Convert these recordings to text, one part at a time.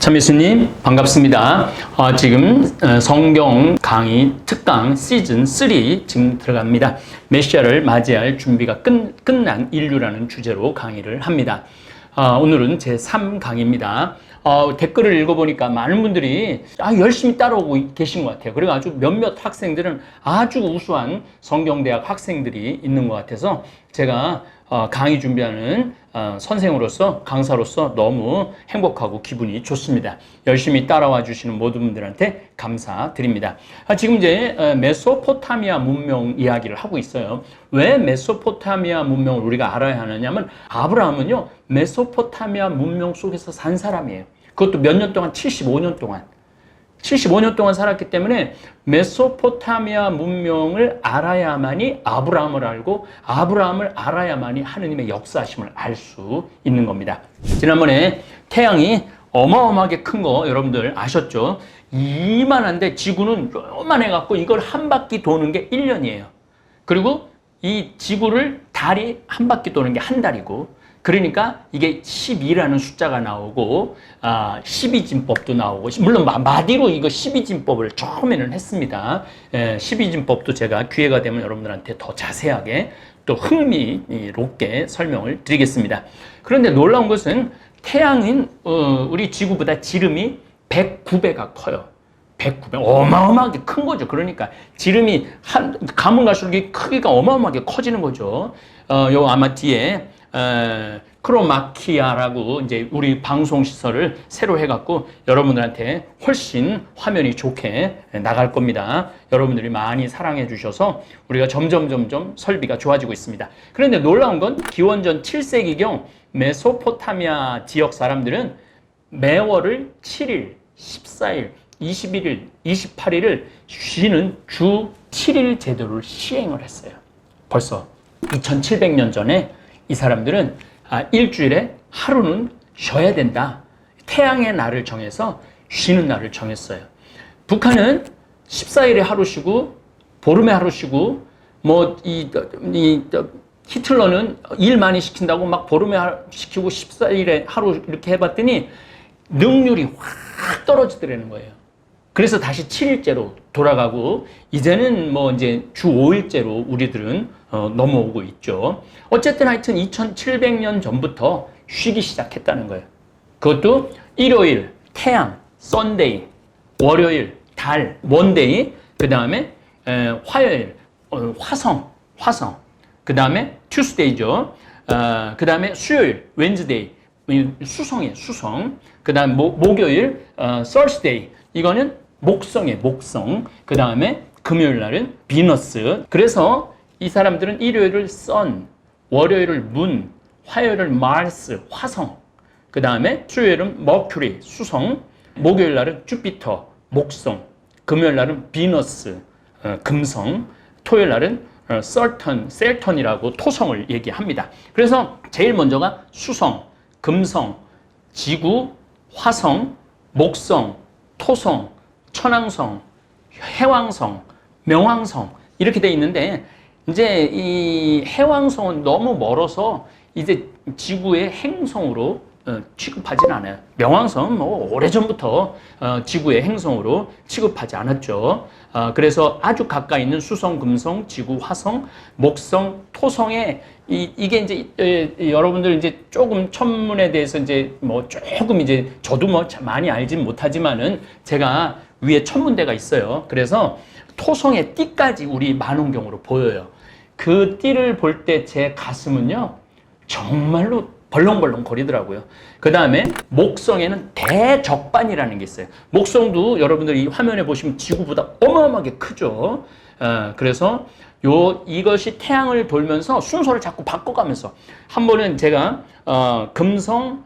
참 예수님 반갑습니다. 지금 성경 강의 특강 시즌 3 지금 들어갑니다. 메시아를 맞이할 준비가 끝난 인류라는 주제로 강의를 합니다. 오늘은 제 3강입니다. 댓글을 읽어보니까 많은 분들이 열심히 따라오고 계신 것 같아요. 그리고 아주 몇몇 학생들은 아주 우수한 성경대학 학생들이 있는 것 같아서 제가 강의 준비하는 선생으로서 강사로서 너무 행복하고 기분이 좋습니다. 열심히 따라와 주시는 모든 분들한테 감사드립니다. 지금 이제 메소포타미아 문명 이야기를 하고 있어요. 왜 메소포타미아 문명을 우리가 알아야 하느냐면 아브라함은요 메소포타미아 문명 속에서 산 사람이에요. 그것도 몇 년 동안 75년 동안 살았기 때문에 메소포타미아 문명을 알아야만이 아브라함을 알고 아브라함을 알아야만이 하느님의 역사하심을 알 수 있는 겁니다. 지난번에 태양이 어마어마하게 큰 거 여러분들 아셨죠? 이만한데 지구는 요만해 갖고 이걸 한 바퀴 도는 게 1년이에요. 그리고 이 지구를 달이 한 바퀴 도는 게 한 달이고, 그러니까 이게 12라는 숫자가 나오고 12진법도 나오고, 물론 마디로 이거 12진법을 처음에는 했습니다. 12진법도 제가 기회가 되면 여러분들한테 더 자세하게 또 흥미롭게 설명을 드리겠습니다. 그런데 놀라운 것은 태양인 우리 지구보다 지름이 109배가 커요. 109배. 어마어마하게 큰 거죠. 그러니까 지름이 가면 갈수록 크기가 어마어마하게 커지는 거죠. 요 아마 뒤에 크로마키아라고 이제 우리 방송 시설을 새로 해갖고 여러분들한테 훨씬 화면이 좋게 나갈 겁니다. 여러분들이 많이 사랑해 주셔서 우리가 점점 설비가 좋아지고 있습니다. 그런데 놀라운 건 기원전 7세기경 메소포타미아 지역 사람들은 매월을 7일, 14일, 21일, 28일을 쉬는 주 7일 제도를 시행을 했어요. 벌써 2700년 전에 이 사람들은 일주일에 하루는 쉬어야 된다. 태양의 날을 정해서 쉬는 날을 정했어요. 북한은 14일에 하루 쉬고 보름에 하루 쉬고 히틀러는 일 많이 시킨다고 막 보름에 시키고 14일에 하루 이렇게 해봤더니 능률이 확 떨어지더라는 거예요. 그래서 다시 7일째로 돌아가고 이제는 이제 주 5일째로 우리들은 넘어오고 있죠. 어쨌든 하여튼 2700년 전부터 쉬기 시작했다는 거예요. 그것도 일요일, 태양, 썬데이, 월요일, 달, 먼데이, 그 다음에 화요일, 화성, 그 다음에 튜스데이죠. 그 다음에 수요일, 웬즈데이, 수성이에요, 수성. 그 다음 목요일, 서스데이, 이거는 목성. 그 다음에 금요일 날은 비너스. 그래서 이 사람들은 일요일을 선, 월요일을 문, 화요일을 마르스, 화성. 그 다음에 수요일은 머큐리, 수성. 목요일 날은 주피터, 목성. 금요일 날은 비너스, 금성. 토요일 날은 셀턴이라고 토성을 얘기합니다. 그래서 제일 먼저가 수성, 금성, 지구, 화성, 목성, 토성, 천왕성, 해왕성, 명왕성 이렇게 돼 있는데, 이제 이 해왕성은 너무 멀어서 이제 지구의 행성으로 취급하진 않아요. 명왕성은 오래전부터 지구의 행성으로 취급하지 않았죠. 그래서 아주 가까이 있는 수성, 금성, 지구, 화성, 목성, 토성에 이게 이제 여러분들 이제 조금 천문에 대해서 이제 조금 이제 저도 많이 알진 못하지만은 제가 위에 천문대가 있어요. 그래서 토성의 띠까지 우리 만원경으로 보여요. 그 띠를 볼 때 제 가슴은요 정말로 벌렁벌렁 거리더라고요. 그 다음에 목성에는 대적반이라는 게 있어요. 목성도 여러분들이 화면에 보시면 지구보다 어마어마하게 크죠. 그래서 이것이 태양을 돌면서 순서를 자꾸 바꿔가면서 한 번은 제가 금성,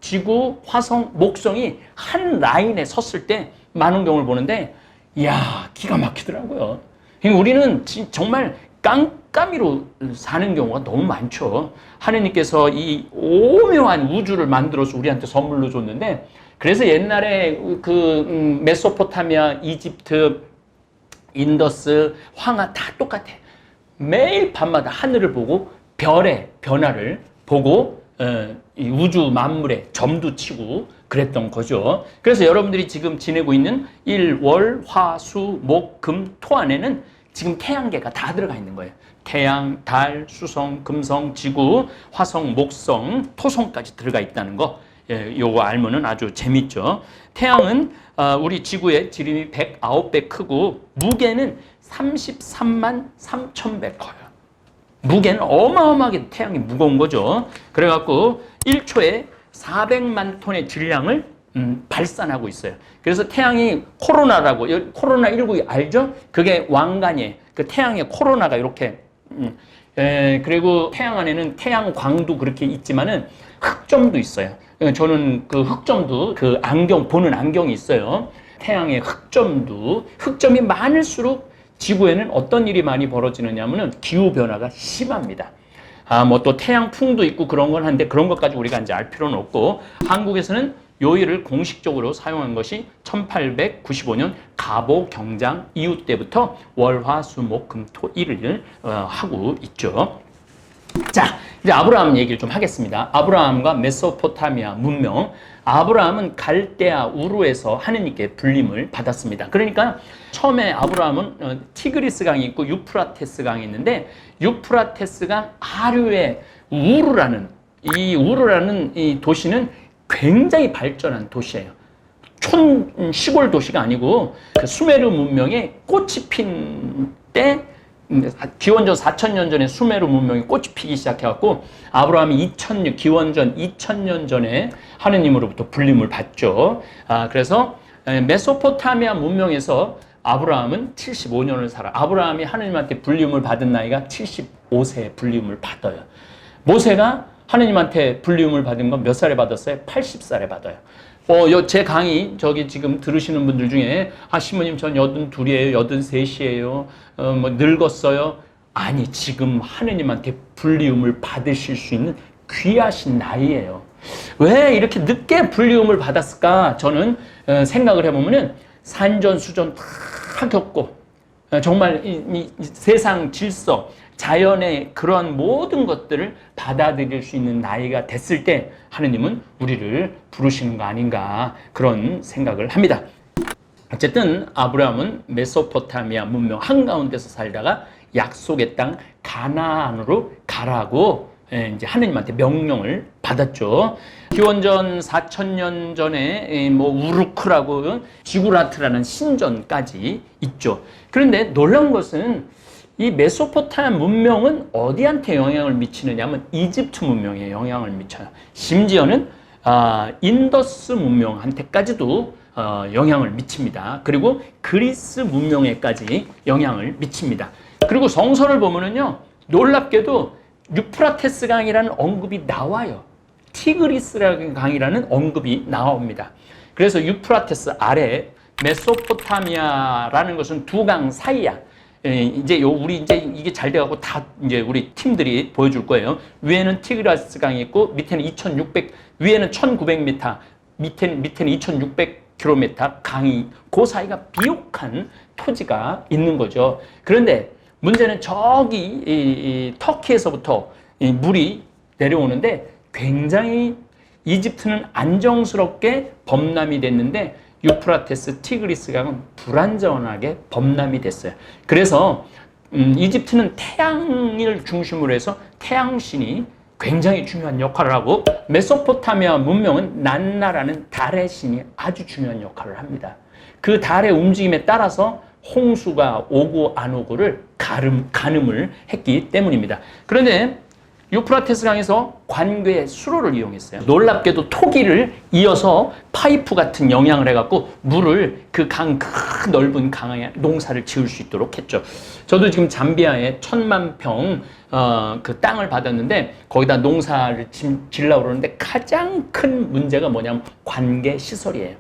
지구, 화성, 목성이 한 라인에 섰을 때 만원경을 보는데 이야 기가 막히더라고요. 우리는 정말 깜깜이로 사는 경우가 너무 많죠. 하느님께서 이 오묘한 우주를 만들어서 우리한테 선물로 줬는데, 그래서 옛날에 메소포타미아, 이집트, 인더스, 황하 다 똑같아. 매일 밤마다 하늘을 보고 별의 변화를 보고 이 우주 만물에 점도 치고 그랬던 거죠. 그래서 여러분들이 지금 지내고 있는 일, 월, 화, 수, 목, 금, 토 안에는 지금 태양계가 다 들어가 있는 거예요. 태양, 달, 수성, 금성, 지구, 화성, 목성, 토성까지 들어가 있다는 거. 예, 요거 알면은 아주 재밌죠. 태양은 우리 지구의 지름이 109배 크고 무게는 33만 3천 배 커요. 무게는 어마어마하게 태양이 무거운 거죠. 그래갖고 1초에 400만 톤의 질량을 발산하고 있어요. 그래서 태양이 코로나라고, 코로나19 알죠? 그게 왕관이에요. 그 태양의 코로나가 이렇게, 그리고 태양 안에는 태양광도 그렇게 있지만은 흑점도 있어요. 저는 그 흑점도 그 안경, 보는 안경이 있어요. 태양의 흑점도, 흑점이 많을수록 지구에는 어떤 일이 많이 벌어지느냐면은 기후변화가 심합니다. 뭐 또 태양풍도 있고 그런 건 한데 그런 것까지 우리가 이제 알 필요는 없고, 한국에서는 요일을 공식적으로 사용한 것이 1895년 갑오 경장 이후 때부터 월, 화, 수, 목, 금, 토, 일을 하고 있죠. 자, 이제 아브라함 얘기를 좀 하겠습니다. 아브라함과 메소포타미아 문명. 아브라함은 갈대아 우르에서 하느님께 불림을 받았습니다. 그러니까 처음에 아브라함은 티그리스 강이 있고 유프라테스 강이 있는데, 유프라테스 강 하류의 우르라는 이 도시는 굉장히 발전한 도시예요. 시골 도시가 아니고 그 수메르 문명에 꽃이 핀 때, 기원전 4,000년 전에 수메르 문명이 꽃이 피기 시작해갖고 아브라함이 기원전 2,000년 전에 하느님으로부터 불림을 받죠. 그래서 메소포타미아 문명에서 아브라함은 75년을 살아. 아브라함이 하느님한테 불림을 받은 나이가 75세에 불림을 받아요. 모세가 하느님한테 불림을 받은 건 몇 살에 받았어요? 80살에 받아요. 제 강의 저기 지금 들으시는 분들 중에 시모님 전 82이에요, 83이에요, 뭐 늙었어요. 아니, 지금 하느님한테 불리움을 받으실 수 있는 귀하신 나이예요. 왜 이렇게 늦게 불리움을 받았을까? 저는 생각을 해보면은 산전수전 다 겪고 정말 이 세상 질서, 자연의 그런 모든 것들을 받아들일 수 있는 나이가 됐을 때 하느님은 우리를 부르시는 거 아닌가, 그런 생각을 합니다. 어쨌든 아브라함은 메소포타미아 문명 한가운데서 살다가 약속의 땅 가나안으로 가라고 이제 하느님한테 명령을 받았죠. 기원전 4,000년 전에 뭐 우루크라고 지구라트라는 신전까지 있죠. 그런데 놀라운 것은 이 메소포타미아 문명은 어디한테 영향을 미치느냐면 이집트 문명에 영향을 미쳐요. 심지어는 인더스 문명한테까지도 영향을 미칩니다. 그리고 그리스 문명에까지 영향을 미칩니다. 그리고 성서를 보면은요, 놀랍게도 유프라테스 강이라는 언급이 나와요. 티그리스라는 강이라는 언급이 나옵니다. 그래서 유프라테스 아래 메소포타미아라는 것은 두 강 사이야. 이제 우리 이제 이게 잘 돼가고 다 이제 우리 팀들이 보여줄 거예요. 위에는 티그리스 강이 있고 밑에는 2,600, 위에는 1,900m, 밑에는 2,600km 강이, 그 사이가 비옥한 토지가 있는 거죠. 그런데 문제는 저기 이 터키에서부터 이 물이 내려오는데 굉장히 이집트는 안정스럽게 범람이 됐는데 유프라테스, 티그리스 강은 불안정하게 범람이 됐어요. 그래서 이집트는 태양을 중심으로 해서 태양신이 굉장히 중요한 역할을 하고, 메소포타미아 문명은 난나라는 달의 신이 아주 중요한 역할을 합니다. 그 달의 움직임에 따라서 홍수가 오고 안 오고를 가늠을 했기 때문입니다. 그런데 유프라테스 강에서 관괴의 수로를 이용했어요. 놀랍게도 토기를 이어서 파이프 같은 영양을 해갖고 물을 그 강, 큰 넓은 강에 농사를 지을 수 있도록 했죠. 저도 지금 잠비아에 1,000만 평 그 땅을 받았는데 거기다 농사를 지으려고 그러는데 가장 큰 문제가 뭐냐면 관계 시설이에요.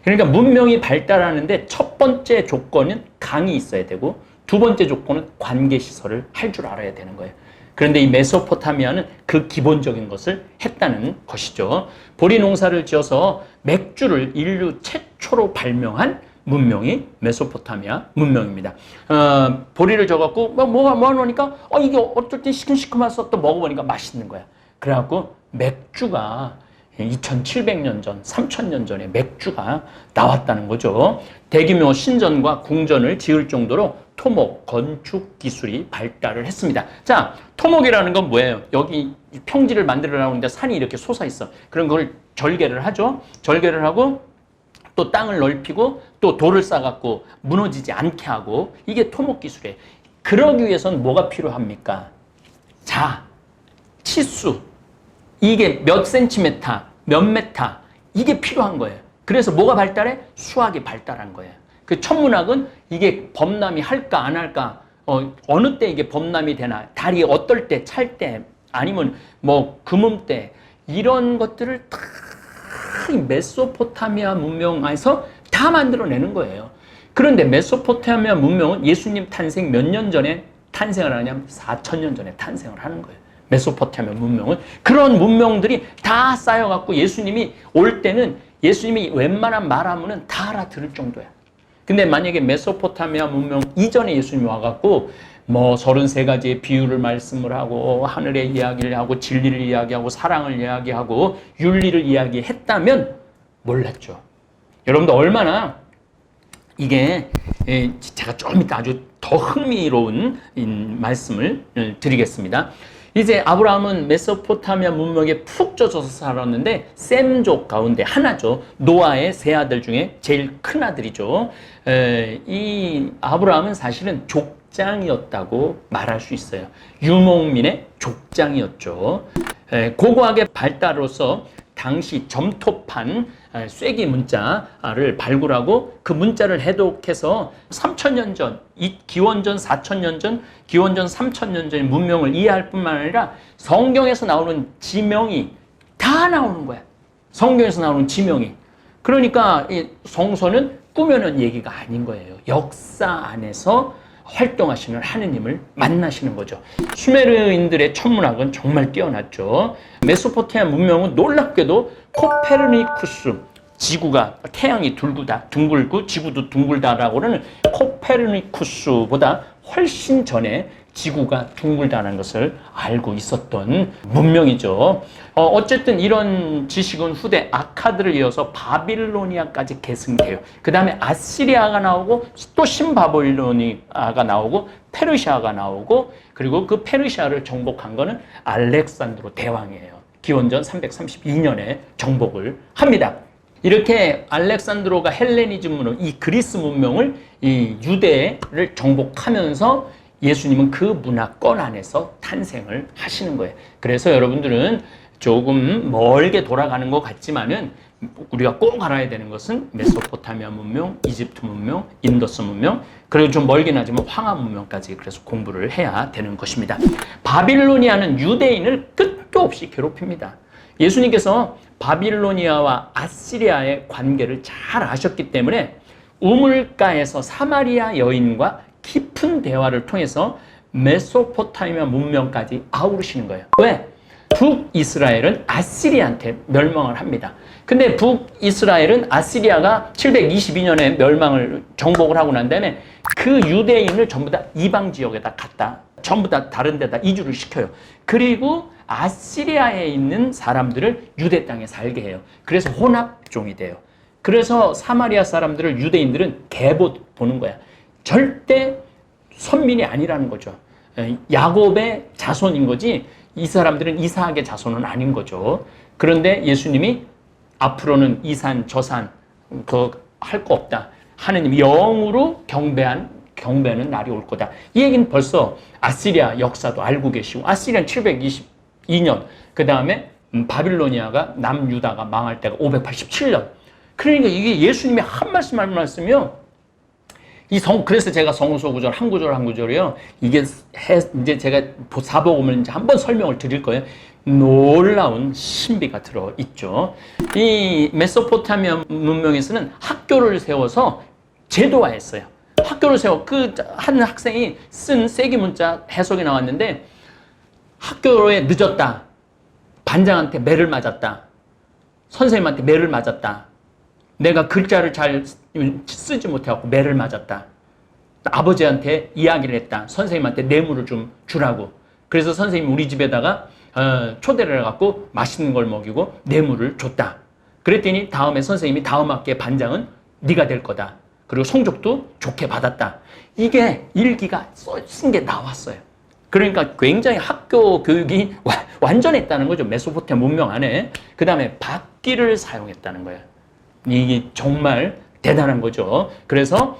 그러니까 문명이 발달하는데 첫 번째 조건은 강이 있어야 되고 두 번째 조건은 관계 시설을 할 줄 알아야 되는 거예요. 그런데 이 메소포타미아는 그 기본적인 것을 했다는 것이죠. 보리 농사를 지어서 맥주를 인류 최초로 발명한 문명이 메소포타미아 문명입니다. 보리를 져갖고 뭐가 뭐하니까 이게 어떨 때 시큼시큼해서 또 먹어보니까 맛있는 거야. 그래갖고 맥주가 2700년 전, 3000년 전에 맥주가 나왔다는 거죠. 대규모 신전과 궁전을 지을 정도로 토목, 건축 기술이 발달을 했습니다. 자, 토목이라는 건 뭐예요? 여기 평지를 만들어 나오는데 산이 이렇게 솟아 있어. 그런 걸 절개를 하죠. 절개를 하고 또 땅을 넓히고 또 돌을 쌓아갖고 무너지지 않게 하고, 이게 토목 기술이에요. 그러기 위해서는 뭐가 필요합니까? 자, 치수. 이게 몇 센티미터, 몇 메타, 이게 필요한 거예요. 그래서 뭐가 발달해? 수학이 발달한 거예요. 그 천문학은 이게 범람이 할까 안 할까, 어느 때 이게 범람이 되나, 달이 어떨 때, 찰 때, 아니면 뭐 금음 때, 이런 것들을 다 메소포타미아 문명에서 다 만들어내는 거예요. 그런데 메소포타미아 문명은 예수님 탄생 몇 년 전에 탄생을 하냐면 4000년 전에 탄생을 하는 거예요. 메소포타미아 문명은. 그런 문명들이 다 쌓여갖고 예수님이 올 때는 예수님이 웬만한 말하면은 다 알아들을 정도야. 근데 만약에 메소포타미아 문명 이전에 예수님이 와갖고 뭐 33가지의 비유를 말씀을 하고 하늘의 이야기를 하고 진리를 이야기하고 사랑을 이야기하고 윤리를 이야기했다면 몰랐죠. 여러분들 얼마나 이게, 제가 좀 이따 아주 더 흥미로운 말씀을 드리겠습니다. 이제 아브라함은 메소포타미아 문명에 푹 젖어서 살았는데 셈족 가운데 하나죠. 노아의 세 아들 중에 제일 큰 아들이죠. 이 아브라함은 사실은 족장이었다고 말할 수 있어요. 유목민의 족장이었죠. 고고하게 발달로서 당시 점토판 쐐기 문자를 발굴하고 그 문자를 해독해서 3000년 전, 기원전 4000년 전, 기원전 3000년 전의 문명을 이해할 뿐만 아니라 성경에서 나오는 지명이 다 나오는 거야. 성경에서 나오는 지명이. 그러니까 이 성서는 꾸며낸 얘기가 아닌 거예요. 역사 안에서 활동하시는 하느님을 만나시는 거죠. 수메르인들의 천문학은 정말 뛰어났죠. 메소포타미아 문명은 놀랍게도 코페르니쿠스, 지구가 태양이 둥글고 지구도 둥글다라고 하는 코페르니쿠스보다 훨씬 전에 지구가 둥글다는 것을 알고 있었던 문명이죠. 어쨌든 이런 지식은 후대 아카드를 이어서 바빌로니아까지 계승돼요. 그 다음에 아시리아가 나오고 또 신바빌로니아가 나오고 페르시아가 나오고, 그리고 그 페르시아를 정복한 거는 알렉산드로 대왕이에요. 기원전 332년에 정복을 합니다. 이렇게 알렉산드로가 헬레니즘으로 이 그리스 문명을, 이 유대를 정복하면서 예수님은 그 문화권 안에서 탄생을 하시는 거예요. 그래서 여러분들은 조금 멀게 돌아가는 것 같지만은 우리가 꼭 알아야 되는 것은 메소포타미아 문명, 이집트 문명, 인더스 문명, 그리고 좀 멀긴 하지만 황하 문명까지 그래서 공부를 해야 되는 것입니다. 바빌로니아는 유대인을 끝도 없이 괴롭힙니다. 예수님께서 바빌로니아와 아시리아의 관계를 잘 아셨기 때문에 우물가에서 사마리아 여인과 깊은 대화를 통해서 메소포타미아 문명까지 아우르시는 거예요. 왜? 북이스라엘은 아시리아한테 멸망을 합니다. 근데 북이스라엘은 아시리아가 722년에 멸망을 정복을 하고 난 다음에 그 유대인을 전부 다 이방 지역에다 갖다 전부 다 다른 데다 이주를 시켜요. 그리고 아시리아에 있는 사람들을 유대 땅에 살게 해요. 그래서 혼합종이 돼요. 그래서 사마리아 사람들을 유대인들은 개보 보는 거야. 절대 선민이 아니라는 거죠. 야곱의 자손인 거지 이 사람들은 이삭의 자손은 아닌 거죠. 그런데 예수님이 앞으로는 이산 저산 할 거 없다. 하느님 영으로 경배하는 날이 올 거다. 이 얘기는 벌써 아시리아 역사도 알고 계시고, 아시리아는 722년, 그 다음에 바빌로니아가 남유다가 망할 때가 587년. 그러니까 이게 예수님이 한 말씀이요. 그래서 제가 성서 구절 한 구절이요. 이게 이제 제가 사복음을 이제 한번 설명을 드릴 거예요. 놀라운 신비가 들어 있죠. 이 메소포타미아 문명에서는 학교를 세워서 제도화했어요. 학교를 세워 한 학생이 쓴 쐐기 문자 해석이 나왔는데, 학교에 늦었다. 반장한테 매를 맞았다. 선생님한테 매를 맞았다. 내가 글자를 잘 쓰지 못해갖고 매를 맞았다. 아버지한테 이야기를 했다. 선생님한테 뇌물을 좀 주라고. 그래서 선생님이 우리 집에다가 초대를 해갖고 맛있는 걸 먹이고 뇌물을 줬다. 그랬더니 다음에 선생님이 다음 학기의 반장은 네가 될 거다. 그리고 성적도 좋게 받았다. 이게 일기가 쓴 게 나왔어요. 그러니까 굉장히 학교 교육이 완전했다는 거죠. 메소포타미아 문명 안에. 그 다음에 박기를 사용했다는 거예요. 이게 정말 대단한 거죠. 그래서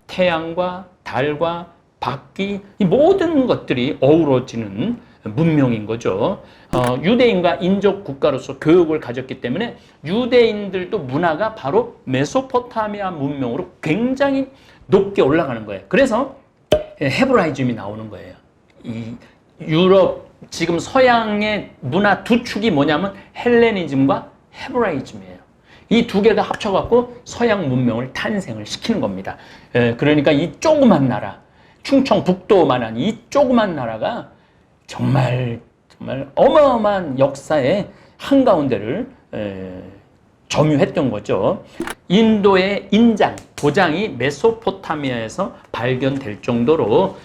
태양과 달과 박기, 이 모든 것들이 어우러지는 문명인 거죠. 유대인과 인접 국가로서 교육을 가졌기 때문에 유대인들도 문화가 바로 메소포타미아 문명으로 굉장히 높게 올라가는 거예요. 그래서 헤브라이즘이 나오는 거예요. 이 유럽, 지금 서양의 문화 두 축이 뭐냐면 헬레니즘과 헤브라이즘이에요. 이 두 개가 합쳐갖고 서양 문명을 탄생을 시키는 겁니다. 그러니까 이 조그만 나라, 충청북도만한 이 조그만 나라가 정말 어마어마한 역사의 한가운데를 점유했던 거죠. 인도의 인장, 도장이 메소포타미아에서 발견될 정도로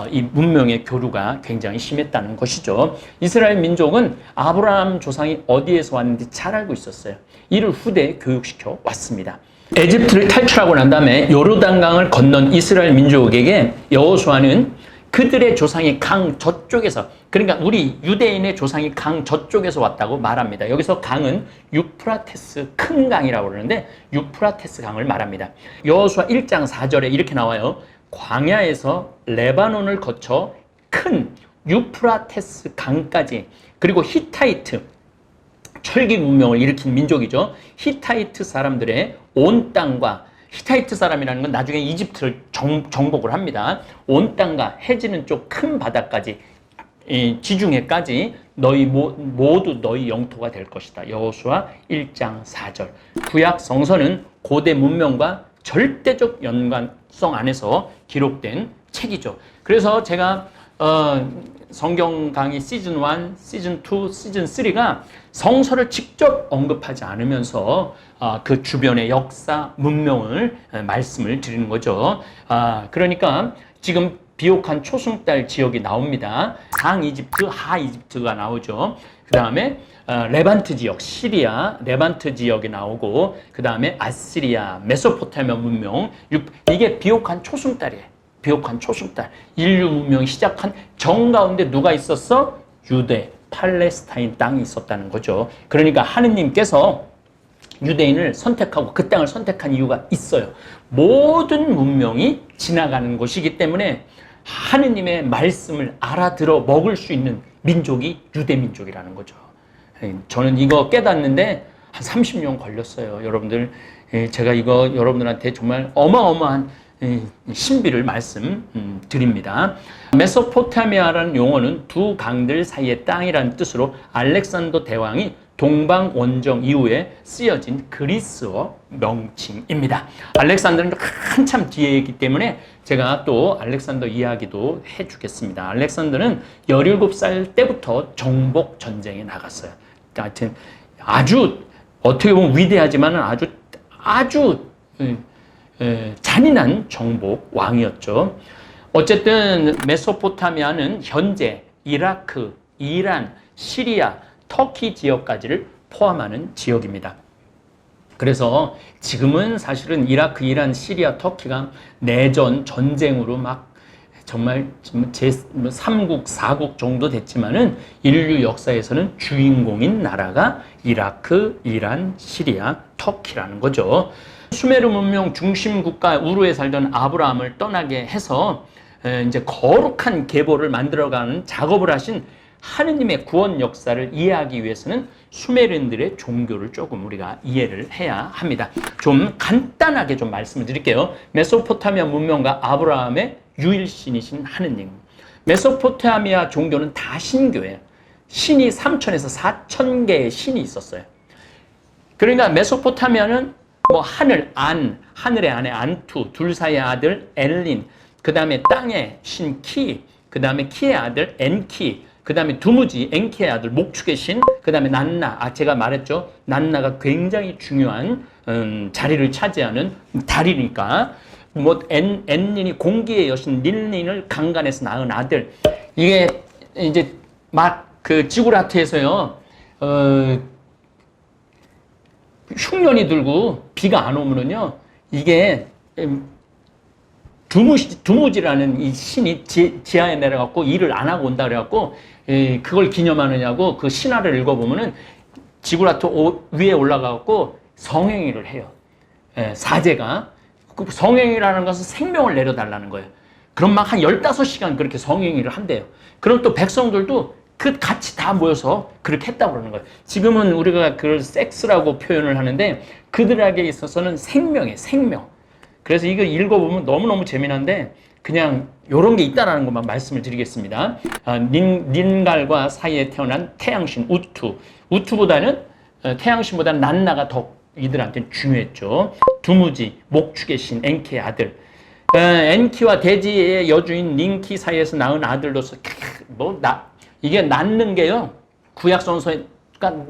이 문명의 교류가 굉장히 심했다는 것이죠. 이스라엘 민족은 아브라함 조상이 어디에서 왔는지 잘 알고 있었어요. 이를 후대에 교육시켜 왔습니다. 에집트를 탈출하고 난 다음에 요르단강을 건넌 이스라엘 민족에게 여호수아는 그들의 조상이 강 저쪽에서, 그러니까 우리 유대인의 조상이 강 저쪽에서 왔다고 말합니다. 여기서 강은 유프라테스, 큰 강이라고 그러는데 유프라테스 강을 말합니다. 여호수아 1장 4절에 이렇게 나와요. 광야에서 레바논을 거쳐 큰 유프라테스 강까지, 그리고 히타이트, 철기 문명을 일으킨 민족이죠. 히타이트 사람들의 온 땅과, 히타이트 사람이라는 건 나중에 이집트를 정복을 합니다. 온 땅과 해지는 쪽 큰 바다까지, 지중해까지 너희 모두 너희 영토가 될 것이다. 여호수아 1장 4절. 구약 성서는 고대 문명과 절대적 연관성 안에서 기록된 책이죠. 그래서 제가 성경 강의 시즌 1, 시즌 2, 시즌 3가 성서를 직접 언급하지 않으면서 그 주변의 역사, 문명을 말씀을 드리는 거죠. 그러니까 지금 비옥한 초승달 지역이 나옵니다. 상 이집트, 하 이집트가 나오죠. 그 다음에 레반트 지역, 시리아, 레반트 지역이 나오고, 그 다음에 아시리아, 메소포타미아 문명, 이게 비옥한 초승달이에요. 비옥한 초승달. 인류 문명이 시작한 정가운데 누가 있었어? 유대, 팔레스타인 땅이 있었다는 거죠. 그러니까 하느님께서 유대인을 선택하고 그 땅을 선택한 이유가 있어요. 모든 문명이 지나가는 곳이기 때문에 하느님의 말씀을 알아들어 먹을 수 있는 민족이 유대 민족이라는 거죠. 저는 이거 깨닫는데 한 30년 걸렸어요. 여러분들, 제가 이거 여러분들한테 정말 어마어마한 신비를 말씀드립니다. 메소포타미아라는 용어는 두 강들 사이의 땅이라는 뜻으로 알렉산더 대왕이 동방 원정 이후에 쓰여진 그리스어 명칭입니다. 알렉산더는 한참 뒤에 있기 때문에 제가 또 알렉산더 이야기도 해주겠습니다. 알렉산더는 17살 때부터 정복 전쟁에 나갔어요. 하여튼 아주 어떻게 보면 위대하지만 아주 잔인한 정복 왕이었죠. 어쨌든 메소포타미아는 현재 이라크, 이란, 시리아, 터키 지역까지를 포함하는 지역입니다. 그래서 지금은 사실은 이라크, 이란, 시리아, 터키가 내전, 전쟁으로 막 정말 제3국, 4국 정도 됐지만은 인류 역사에서는 주인공인 나라가 이라크, 이란, 시리아, 터키라는 거죠. 수메르 문명 중심 국가 우르에 살던 아브라함을 떠나게 해서 이제 거룩한 계보를 만들어가는 작업을 하신 하느님의 구원 역사를 이해하기 위해서는 수메르인들의 종교를 조금 우리가 이해를 해야 합니다. 좀 간단하게 좀 말씀을 드릴게요. 메소포타미아 문명과 아브라함의 유일신이신 하느님. 메소포타미아 종교는 다 신교예요. 신이 3,000에서 4,000개의 신이 있었어요. 그러니까 메소포타미아는 뭐 하늘의 아내 안투, 둘 사이의 아들 엘린, 그 다음에 땅의 신 키, 그 다음에 키의 아들 엔키, 그 다음에 두무지, 엔키의 아들 목축의 신, 그 다음에 난나, 제가 말했죠. 난나가 굉장히 중요한 자리를 차지하는 달이니까, 뭐 엔린이 공기의 여신 닐린을 강간해서 낳은 아들. 이게 이제 막 그 지구라트에서요, 흉년이 들고 비가 안 오면은요, 이게 두무지라는 이 신이 지하에 내려갖고 일을 안 하고 온다 그래갖고 그걸 기념하느냐고 그 신화를 읽어보면은 지구라트 위에 올라가갖고 성행위를 해요. 사제가. 그 성행위라는 것은 생명을 내려달라는 거예요. 그럼 막 한 15시간 그렇게 성행위를 한대요. 그럼 또 백성들도 그 같이 다 모여서 그렇게 했다고 그러는 거예요. 지금은 우리가 그걸 섹스라고 표현을 하는데 그들에게 있어서는 생명이에요, 생명. 그래서 이거 읽어보면 너무너무 재미난데 그냥 이런 게 있다라는 것만 말씀을 드리겠습니다. 닌갈과 사이에 태어난 태양신 우투. 우투보다는 태양신보다는 난나가 더 이들한테는 중요했죠. 두무지, 목축의 신, 엔키의 아들. 엔키와 대지의 여주인 닌키 사이에서 낳은 아들로서 이게 낳는 게요. 구약 선서에 그러니까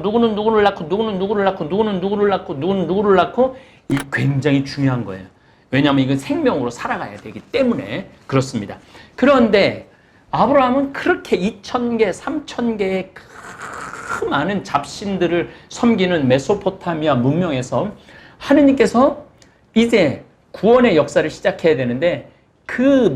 누구는 누구를 낳고 누구는 누구를 낳고 누구는 누구를 낳고 누구는 누구를 낳고 이 굉장히 중요한 거예요. 왜냐하면 이건 생명으로 살아가야 되기 때문에 그렇습니다. 그런데 아브라함은 그렇게 2,000개, 3,000개의 그 많은 잡신들을 섬기는 메소포타미아 문명에서 하느님께서 이제 구원의 역사를 시작해야 되는데 그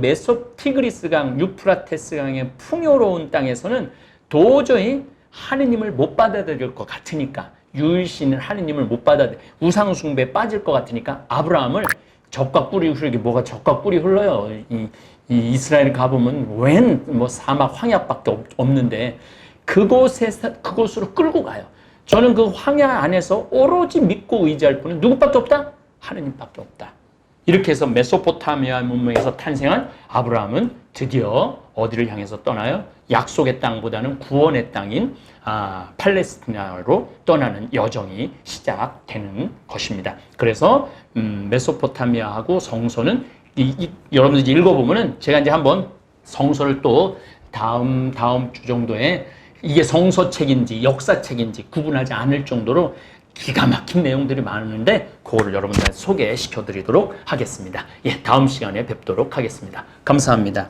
티그리스강, 유프라테스 강의 풍요로운 땅에서는 도저히 하느님을 못 받아들일 것 같으니까 유일신은 하느님을 못 받아들여 우상 숭배에 빠질 것 같으니까 아브라함을 젖과 꿀이 흐르게 뭐가 젖과 꿀이 흘러요. 이 이스라엘 가보면 웬 뭐 사막 황야밖에 없는데 그곳으로 끌고 가요. 저는 그 황야 안에서 오로지 믿고 의지할 분은 누구밖에 없다? 하느님밖에 없다. 이렇게 해서 메소포타미아 문명에서 탄생한 아브라함은 드디어 어디를 향해서 떠나요? 약속의 땅보다는 구원의 땅인 팔레스티나로 떠나는 여정이 시작되는 것입니다. 그래서 메소포타미아하고 성서는 여러분들이 읽어보면은 제가 이제 한번 성서를 또 다음 주 정도에 이게 성서책인지 역사책인지 구분하지 않을 정도로 기가 막힌 내용들이 많은데 그거를 여러분들한테 소개시켜 드리도록 하겠습니다. 예, 다음 시간에 뵙도록 하겠습니다. 감사합니다.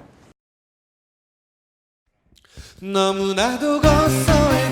너무나도 고소해